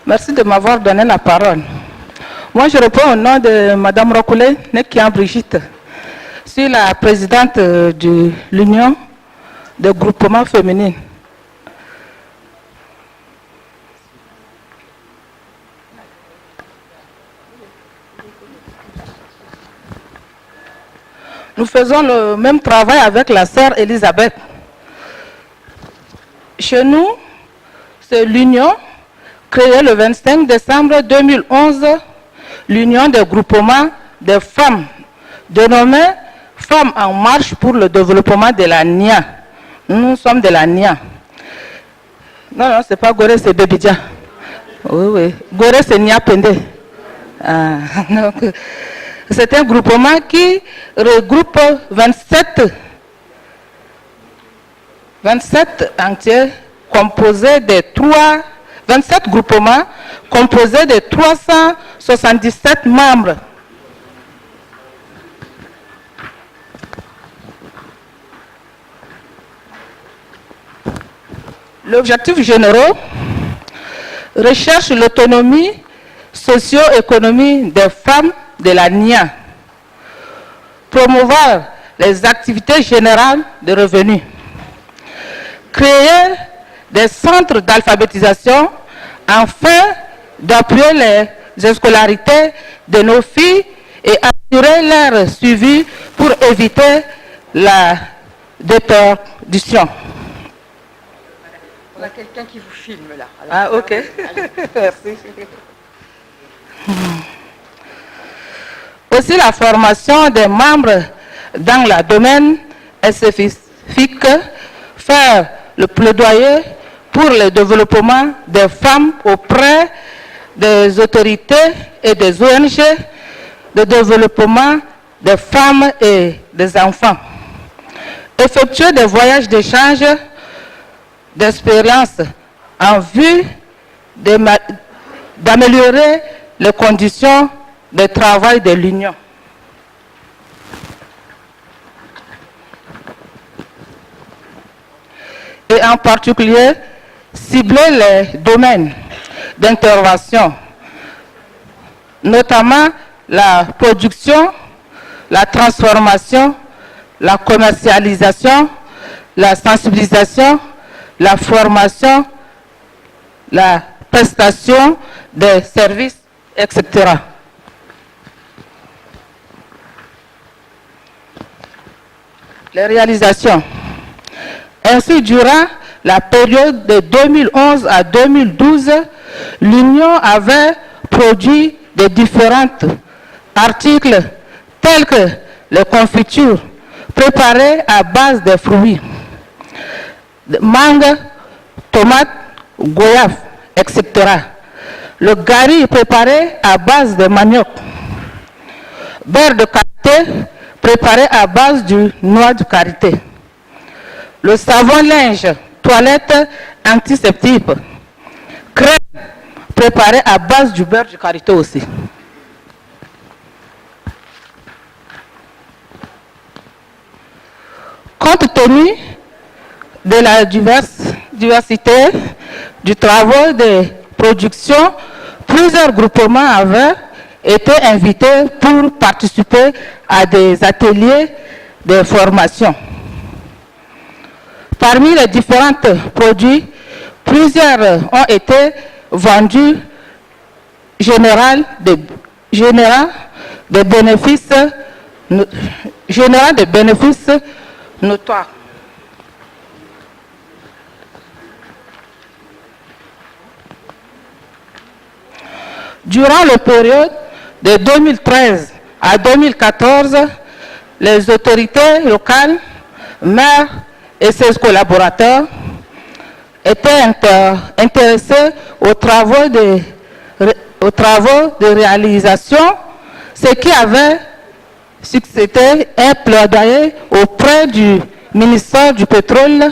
Merci de m'avoir donné la parole. Moi, je réponds au nom de Mme Rokoulé Nekian Brigitte. Je suis la présidente de l'Union des groupements féminins. Nous faisons le même travail avec la sœur Elisabeth. Chez nous, c'est l'Union, créée le 25 décembre 2011, l'Union des groupements des femmes, dénommée Femmes en marche pour le développement de la NIA. Nous sommes de la NIA. Non, non, c'est pas Gorée, c'est Bébidja. Oui, oui. Gorée, c'est Nia Pende. Ah, c'est un groupement qui regroupe 27 entiers composés de 27 groupements composés de 377 membres. L'objectif général recherche l'autonomie socio-économique des femmes de la NIA, promouvoir les activités générales de revenus, créer des centres d'alphabétisation afin d'appuyer les scolarités de nos filles et assurer leur suivi pour éviter la déperdition. On a quelqu'un qui vous filme là. Alors, ok. Merci. Aussi la formation des membres dans le domaine spécifique, faire le plaidoyer pour le développement des femmes auprès des autorités et des ONG, de développement des femmes et des enfants. Effectuer des voyages d'échange d'expérience en vue d'améliorer les conditions de travail de l'Union. Et en particulier, cibler les domaines d'intervention, notamment la production, la transformation, la commercialisation, la sensibilisation, la formation, la prestation des services, etc. Les réalisations. Ainsi, durant la période de 2011 à 2012, l'Union avait produit de différents articles tels que les confitures préparées à base de fruits, de mangue, tomates, goyave, etc. Le gari préparé à base de manioc, beurre de karité préparé à base du noix de karité, le savon linge, toilette antiseptique, crème préparée à base du beurre de karité aussi. Compte tenu de la diversité du travail de production, plusieurs groupements avaient été invités pour participer à des ateliers de formation. Parmi les différents produits, plusieurs ont été vendus générant des bénéfices notoires. Durant la période de 2013 à 2014, les autorités locales, maires et ses collaborateurs étaient intéressés aux travaux de réalisation, ce qui avait suscité un plaidoyer auprès du ministère du Pétrole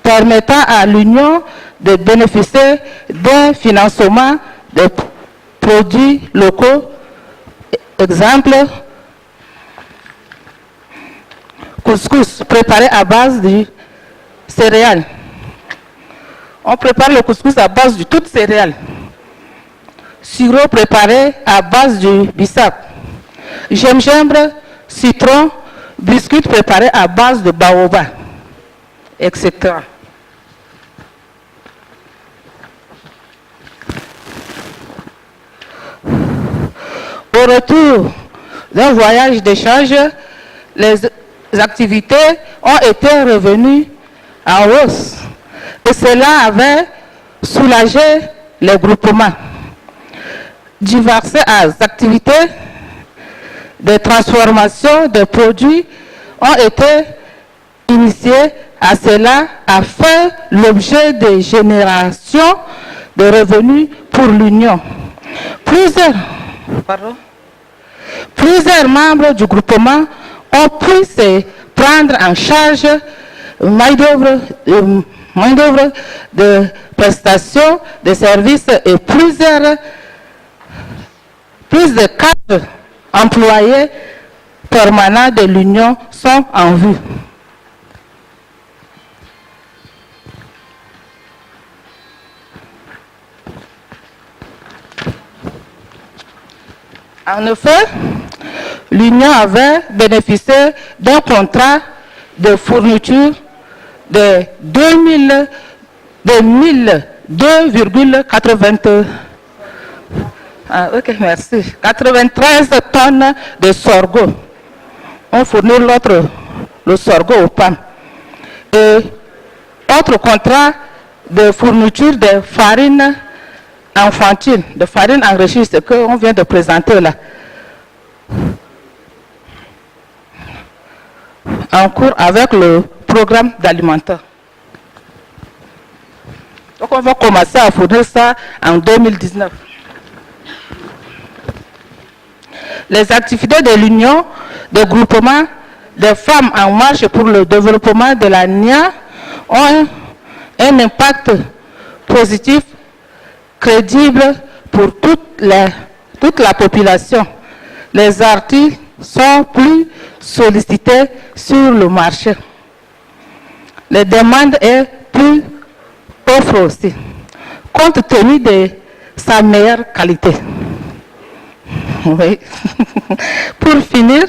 permettant à l'Union de bénéficier d'un financement de produits locaux. Exemple, couscous préparé à base de céréales. On prépare le couscous à base de toutes céréales. Sirop préparé à base du bissap. Gingembre, citron, biscuits préparés à base de baobab, etc. Au retour d'un voyage d'échange, les activités ont été revenues en hausse et cela avait soulagé les groupements. Diverses activités de transformation de produits ont été initiées à cela a fait l'objet de générations de revenus pour l'Union. Plusieurs membres du groupement ont pu se prendre en charge main-d'œuvre de prestations de services et plus de 4 employés permanents de l'Union sont en vue. En effet, l'Union avait bénéficié d'un contrat de fourniture de 93 tonnes de sorgho. On fournit le sorgho aux PAM. Et autre contrat de fourniture de farine enfantine, de farine enrichie, ce qu'on vient de présenter là. En cours avec le programme d'alimentaire. Donc on va commencer à fournir ça en 2019. Les activités de l'Union, de groupement des femmes en marche pour le développement de la NIA ont un impact positif, crédible pour toute la population. Les artistes sont plus sollicités sur le marché. Les demandes est plus offre aussi, compte tenu de sa meilleure qualité. Oui. Pour finir,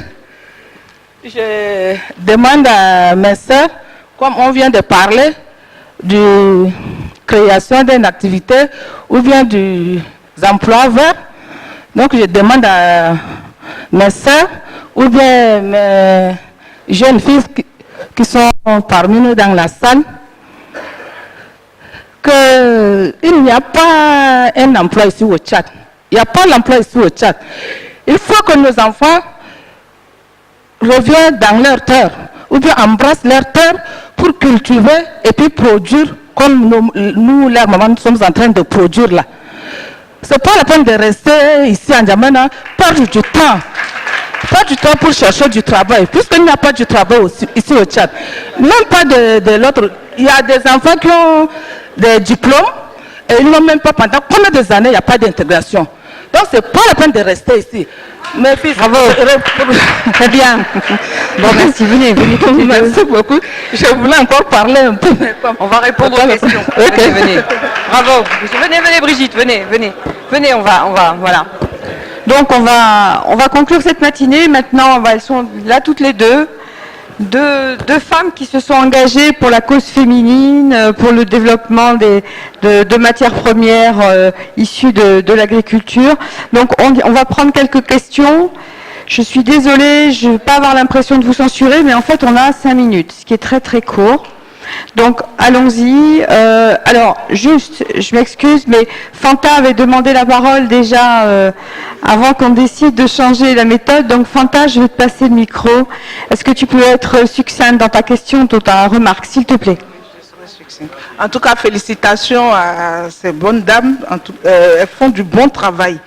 je demande à mes sœurs, comme on vient de parler, de création d'une activité ou bien des emplois verts. Donc je demande à mes sœurs ou bien mes jeunes filles qui sont parmi nous dans la salle qu'il n'y a pas un emploi ici au Tchad. Il n'y a pas l'emploi ici au Tchad. Il faut que nos enfants reviennent dans leur terre ou bien embrassent leur terre pour cultiver et puis produire comme nous, leurs mamans, nous sommes en train de produire là. Ce n'est pas la peine de rester ici en Djamena, perdre du temps. Pas du temps pour chercher du travail, puisqu'il n'y a pas de travail aussi, ici au Tchad. Même pas de l'autre. Il y a des enfants qui ont des diplômes et ils n'ont même pas pendant combien des années, il n'y a pas d'intégration. Donc, ce n'est pas la peine de rester ici. Mes fils, bravo. Très bien. Bon, merci, venez. Merci beaucoup. Je voulais encore parler un peu. On va répondre aux questions. Okay. Venez. Bravo. Venez, Brigitte, venez. Venez, on va, voilà. Donc, on va conclure cette matinée. Maintenant, elles sont là toutes les deux. Deux femmes qui se sont engagées pour la cause féminine, pour le développement de matières premières issues de l'agriculture. Donc on va prendre quelques questions. Je suis désolée, je ne vais pas avoir l'impression de vous censurer, mais en fait on a 5 minutes, ce qui est très très court. Donc allons-y. Alors juste, je m'excuse, mais Fanta avait demandé la parole déjà avant qu'on décide de changer la méthode. Donc Fanta, je vais te passer le micro. Est-ce que tu peux être succincte dans ta question, dans ta remarque, s'il te plaît? En tout cas, félicitations à ces bonnes dames. Elles font du bon travail.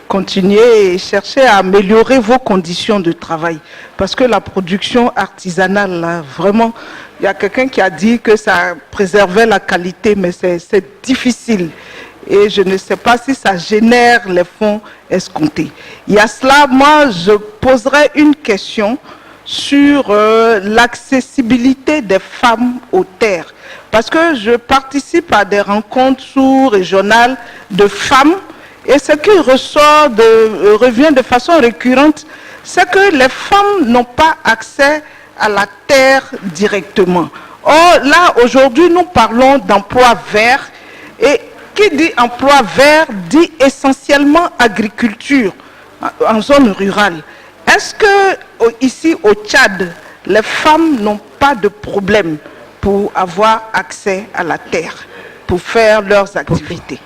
Continuez et cherchez à améliorer vos conditions de travail. Parce que la production artisanale, là, vraiment, il y a quelqu'un qui a dit que ça préservait la qualité, mais c'est difficile. Et je ne sais pas si ça génère les fonds escomptés. Il y a cela, moi, je poserais une question sur l'accessibilité des femmes aux terres. parce que je participe à des rencontres sous-régionales de femmes et ce qui revient de façon récurrente, c'est que les femmes n'ont pas accès à la terre directement. Or, là, aujourd'hui, nous parlons d'emploi vert et qui dit emploi vert dit essentiellement agriculture en zone rurale. Est-ce que ici au Tchad, les femmes n'ont pas de problème pour avoir accès à la terre, pour faire leurs activités?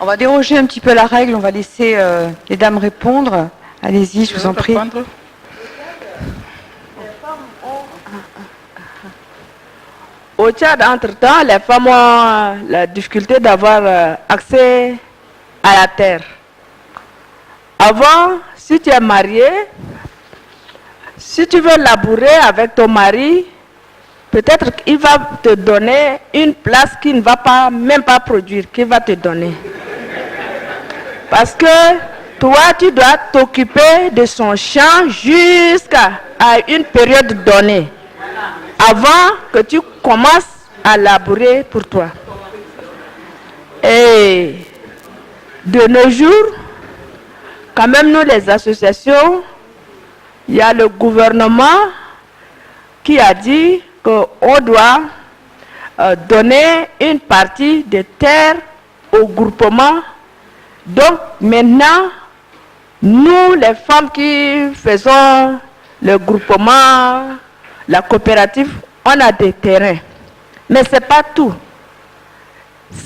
On va déroger un petit peu la règle, on va laisser les dames répondre. Allez-y, je vous en prie. Au Tchad, entre-temps, les femmes ont la difficulté d'avoir accès à la terre. Avant, si tu es marié, si tu veux labourer avec ton mari, peut-être qu'il va te donner une place qu'il ne va pas, même pas produire, qu'il va te donner. Parce que toi, tu dois t'occuper de son champ jusqu'à une période donnée, avant que tu commences à labourer pour toi. Et de nos jours, quand même nous les associations, il y a le gouvernement qui a dit qu'on doit donner une partie des terres au groupement. Donc maintenant, nous les femmes qui faisons le groupement, la coopérative, on a des terrains. Mais ce n'est pas tout.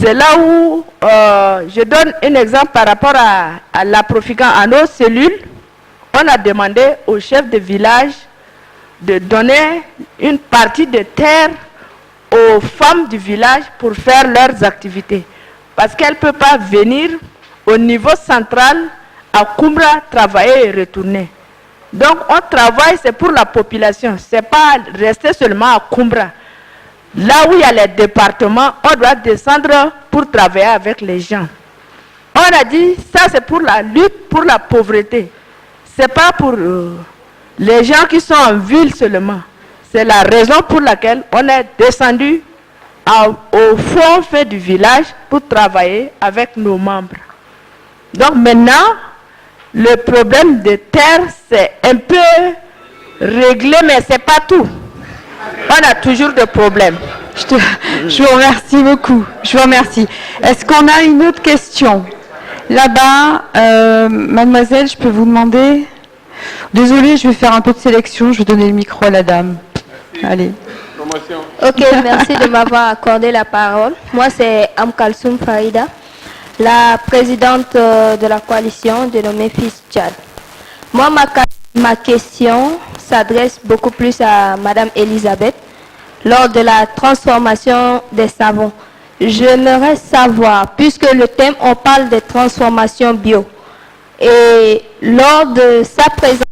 C'est là où je donne un exemple par rapport à l'Aprofican. À nos cellules, on a demandé au chef de village de donner une partie de terre aux femmes du village pour faire leurs activités. Parce qu'elles ne peuvent pas venir au niveau central à Kumbra travailler et retourner. Donc on travaille, c'est pour la population, ce n'est pas rester seulement à Kumbra. Là où il y a les départements, on doit descendre pour travailler avec les gens. On a dit, ça c'est pour la lutte pour la pauvreté. Ce n'est pas pour les gens qui sont en ville seulement. C'est la raison pour laquelle on est descendu au fond fait du village pour travailler avec nos membres. Donc maintenant, le problème de terre, c'est un peu réglé, mais ce n'est pas tout. On a toujours des problèmes. Je vous remercie beaucoup. Je vous remercie. Est-ce qu'on a une autre question? Là-bas, mademoiselle, je peux vous demander? Désolée, je vais faire un peu de sélection. Je vais donner le micro à la dame. Allez. Ok, merci de m'avoir accordé la parole. Moi, c'est Amkalsoum Farida, la présidente de la coalition dénommée Fils Tchad. Moi, ma question s'adresse beaucoup plus à Madame Elisabeth. Lors de la transformation des savons, j'aimerais savoir, puisque le thème, on parle de transformation bio, et lors de sa présentation,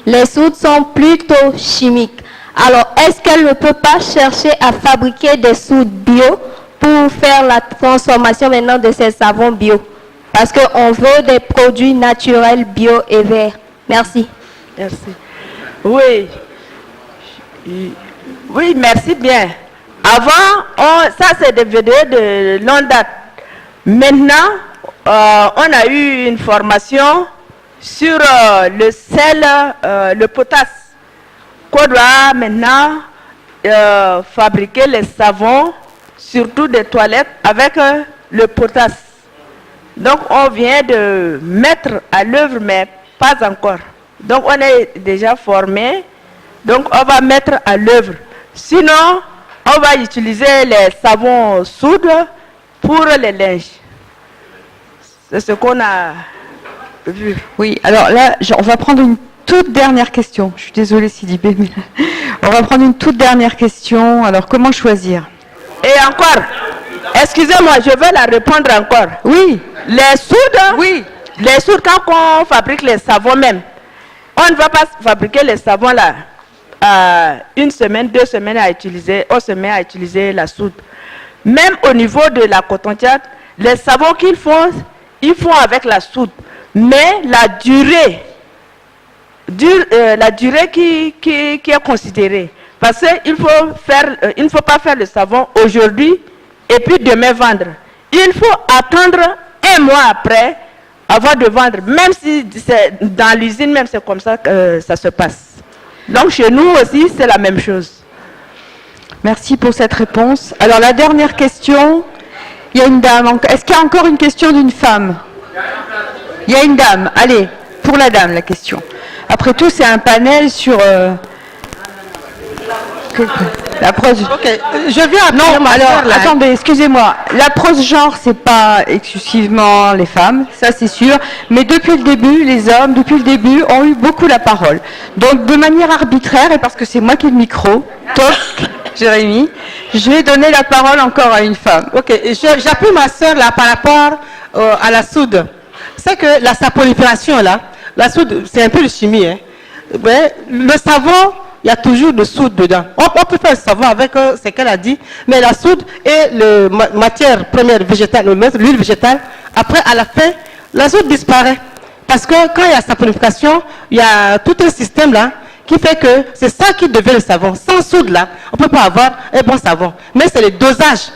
les soudes sont plutôt chimiques. Alors, est-ce qu'elle ne peut pas chercher à fabriquer des soudes bio pour faire la transformation maintenant de ces savons bio? Parce qu'on veut des produits naturels, bio et verts. Merci. Merci. Oui. Oui, merci bien. Avant, ça c'est des vidéos de longue date. Maintenant, on a eu une formation sur le sel, le potasse, qu'on doit maintenant fabriquer les savons, surtout des toilettes, avec le potasse. Donc on vient de mettre à l'œuvre, mais pas encore. Donc on est déjà formé, donc on va mettre à l'œuvre. Sinon, on va utiliser les savons soudes pour les linges. C'est ce qu'on a vu. Oui, alors là, on va prendre une toute dernière question. Je suis désolée, Sidibé, mais on va prendre une toute dernière question. Alors, comment choisir? Et encore, excusez-moi, je vais la répondre encore. Oui. Les soudes, oui. Les soudes, quand on fabrique les savons même, on ne va pas fabriquer les savons là. Une semaine, 2 semaines à utiliser, on se met à utiliser la soude. Même au niveau de la coton-tige, les savons qu'ils font, ils font avec la soude. Mais la durée la durée qui est considérée. Parce qu'il il ne faut pas faire le savon aujourd'hui et puis demain vendre. Il faut attendre un mois après avant de vendre, même si c'est dans l'usine, même c'est comme ça que ça se passe. Donc chez nous aussi, c'est la même chose. Merci pour cette réponse. Alors la dernière question, il y a une dame. Est-ce qu'il y a encore une question d'une femme? Il y a une dame. Allez, pour la dame, la question. Après tout, c'est un panel sur... L'approche... Ok, je viens appeler Non, ma alors, sœur, là. attendez, excusez-moi. L'approche genre, c'est pas exclusivement les femmes, ça c'est sûr. Mais depuis le début, les hommes, depuis le début, ont eu beaucoup la parole. Donc, de manière arbitraire, et parce que c'est moi qui ai le micro, toc, Jérémy, je vais donner la parole encore à une femme. Ok, j'appuie ma sœur là par rapport à la soude. C'est que la saponification là, la soude, c'est un peu de chimie. Hein. Ouais, le savon, il y a toujours de soude dedans. On peut faire le savon avec ce qu'elle a dit, mais la soude est la matière première végétale, l'huile végétale. Après, à la fin, la soude disparaît. Parce que quand il y a saponification, il y a tout un système là qui fait que c'est ça qui devient le savon. Sans soude là, on ne peut pas avoir un bon savon. Mais c'est les dosages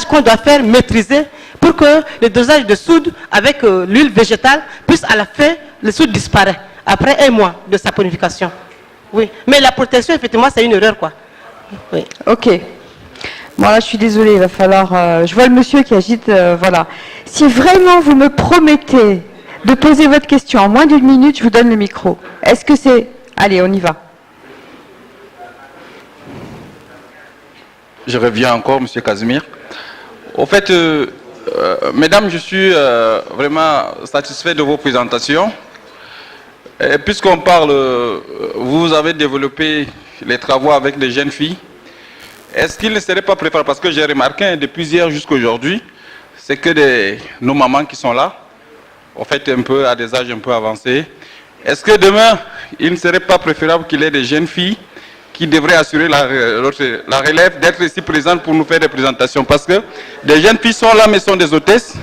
qu'on doit faire maîtriser pour que le dosage de soude avec l'huile végétale puisse à la fin, le soude disparaît après un mois de saponification. Oui, mais la protection, effectivement, c'est une erreur, quoi. Oui. Ok. Bon, là, je suis désolée, il va falloir... je vois le monsieur qui agite, voilà. Si vraiment vous me promettez de poser votre question en moins d'une minute, je vous donne le micro. Est-ce que c'est... Allez, on y va. Je reviens encore, M. Casimir. Au fait, mesdames, je suis vraiment satisfait de vos présentations. Puisqu'on parle, vous avez développé les travaux avec les jeunes filles. Est-ce qu'il ne serait pas préférable, parce que j'ai remarqué depuis hier jusqu'à aujourd'hui, c'est que nos mamans qui sont là, en fait un peu à des âges un peu avancés. Est-ce que demain, il ne serait pas préférable qu'il y ait des jeunes filles qui devraient assurer la relève, d'être ici présentes pour nous faire des présentations? Parce que des jeunes filles sont là, mais sont des hôtesses.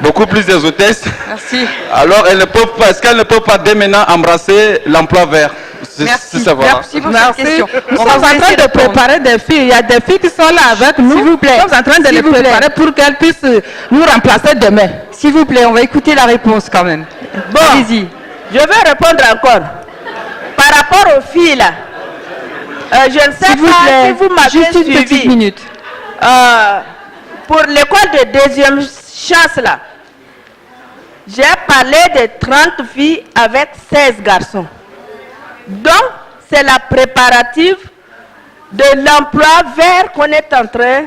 Beaucoup plus des hôtesses. Merci. Alors, elles ne peuvent pas, est-ce qu'elles ne peuvent pas dès maintenant embrasser l'emploi vert? Merci. Voilà. Merci pour cette question. Nous sommes en train de préparer des filles. Il y a des filles qui sont là avec nous. S'il vous plaît. Nous sommes en train de les préparer pour qu'elles puissent nous remplacer demain. S'il vous plaît, on va écouter la réponse quand même. Bon, allez-y. Je vais répondre encore. Par rapport aux filles là, je ne sais S'il vous pas plaît, si vous m'avez juste une petite suivi. minute. Pour l'école de deuxième chance là, j'ai parlé de 30 filles avec 16 garçons. Donc, c'est la préparative de l'emploi vert qu'on est en train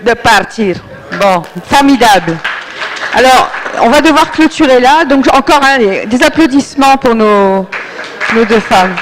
de partir. Bon, formidable. Alors, on va devoir clôturer là. Donc, encore des applaudissements pour nos deux femmes.